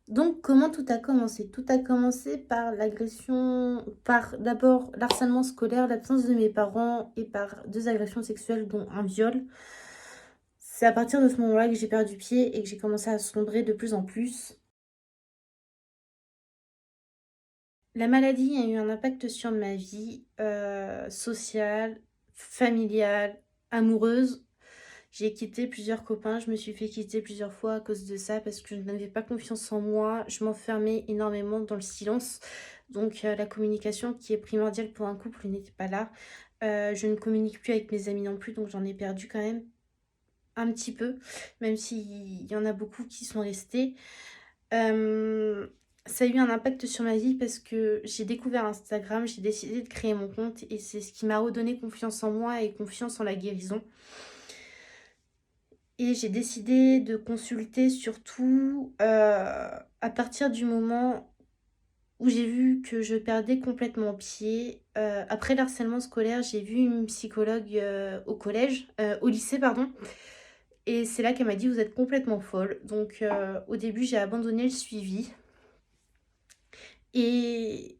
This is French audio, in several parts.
Donc, comment tout a commencé? Tout a commencé par l'agression, par d'abord l'harcèlement scolaire, l'absence de mes parents et par 2 agressions sexuelles, dont un viol. C'est à partir de ce moment-là que j'ai perdu pied et que j'ai commencé à sombrer de plus en plus. La maladie a eu un impact sur ma vie, sociale, familiale, amoureuse. J'ai quitté plusieurs copains, je me suis fait quitter plusieurs fois à cause de ça parce que je n'avais pas confiance en moi. Je m'enfermais énormément dans le silence. Donc la communication qui est primordiale pour un couple n'était pas là. Je ne communique plus avec mes amis non plus, donc j'en ai perdu quand même un petit peu, même s'il y en a beaucoup qui sont restés. Hem, Ça a eu un impact sur ma vie parce que j'ai découvert Instagram, j'ai décidé de créer mon compte et c'est ce qui m'a redonné confiance en moi et confiance en la guérison. Et j'ai décidé de consulter surtout, à partir du moment où j'ai vu que je perdais complètement pied. Après le harcèlement scolaire, j'ai vu une psychologue, au lycée pardon, et c'est là qu'elle m'a dit: «Vous êtes complètement folle». Donc au début, j'ai abandonné le suivi et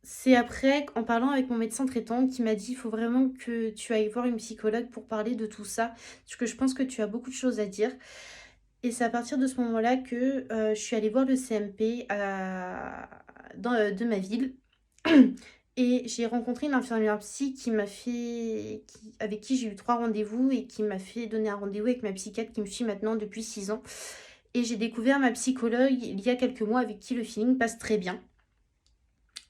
c'est après qu'en parlant avec mon médecin traitant qui m'a dit: «Il faut vraiment que tu ailles voir une psychologue pour parler de tout ça, parce que je pense que tu as beaucoup de choses à dire». Et c'est à partir de ce moment-là que, je suis allée voir le CMP de ma ville et j'ai rencontré une infirmière psy qui m'a fait qui avec qui j'ai eu 3 rendez-vous et qui m'a fait donner un rendez-vous avec ma psychiatre qui me suit maintenant depuis 6 ans. Et j'ai découvert ma psychologue il y a quelques mois avec qui le feeling passe très bien.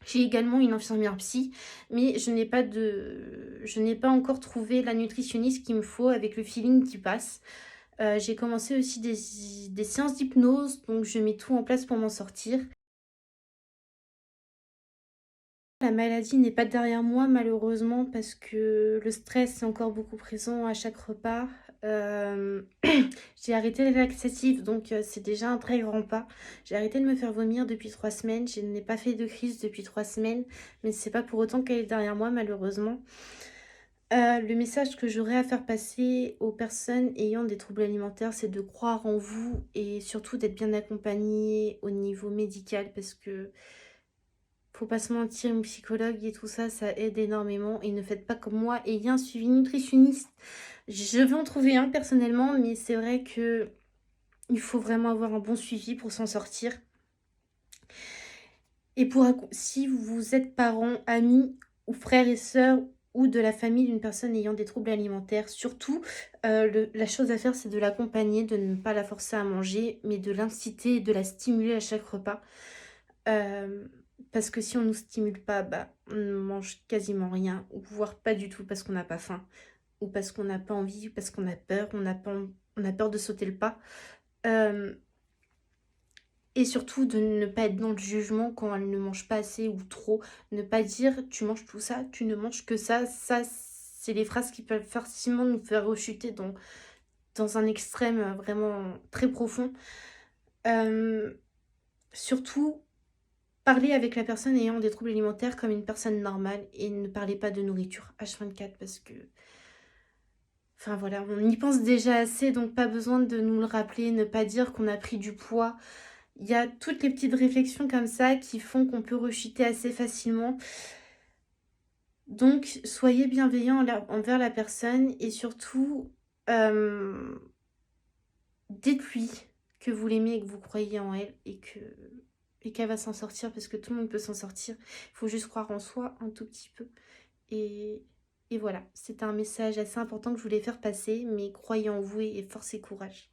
J'ai également une infirmière psy, mais je n'ai pas encore trouvé la nutritionniste qu'il me faut avec le feeling qui passe. J'ai commencé aussi des séances d'hypnose, donc je mets tout en place pour m'en sortir. La maladie n'est pas derrière moi malheureusement parce que le stress est encore beaucoup présent à chaque repas. Hem, j'ai arrêté les laxatifs donc c'est déjà un très grand pas. J'ai arrêté de me faire vomir depuis 3 semaines, je n'ai pas fait de crise depuis 3 semaines, mais c'est pas pour autant qu'elle est derrière moi malheureusement. Le message que j'aurais à faire passer aux personnes ayant des troubles alimentaires, c'est de croire en vous et surtout d'être bien accompagné au niveau médical parce que faut pas se mentir, une psychologue et tout ça, ça aide énormément et ne faites pas comme moi, ayez un suivi nutritionniste. Je vais en trouver un personnellement, mais c'est vrai que il faut vraiment avoir un bon suivi pour s'en sortir et si vous êtes parents, amis ou frères et sœurs ou de la famille d'une personne ayant des troubles alimentaires, surtout, la chose à faire, c'est de l'accompagner, de ne pas la forcer à manger, mais de l'inciter et de la stimuler à chaque repas. Hem, Parce que si on nous stimule pas, bah, on ne mange quasiment rien ou voire pas du tout parce qu'on n'a pas faim ou parce qu'on n'a pas envie, parce qu'on a peur, on a peur de sauter le pas. Hem Et surtout de ne pas être dans le jugement quand elle ne mange pas assez ou trop. Ne pas dire: «Tu manges tout ça, tu ne manges que ça». Ça, c'est les phrases qui peuvent facilement nous faire rechuter dans un extrême, vraiment très profond. Hem, Surtout, parler avec la personne ayant des troubles alimentaires comme une personne normale et ne parlez pas de nourriture H24 parce que enfin voilà, on y pense déjà assez donc pas besoin de nous le rappeler, ne pas dire qu'on a pris du poids. Il y a toutes les petites réflexions comme ça qui font qu'on peut rechuter assez facilement. Donc soyez bienveillants envers la personne et surtout, hem, dites-lui que vous l'aimez et que vous croyez en elle et qu'elle va s'en sortir parce que tout le monde peut s'en sortir. Il faut juste croire en soi un tout petit peu et voilà. C'était un message assez important que je voulais faire passer, mais croyez en vous et force et courage.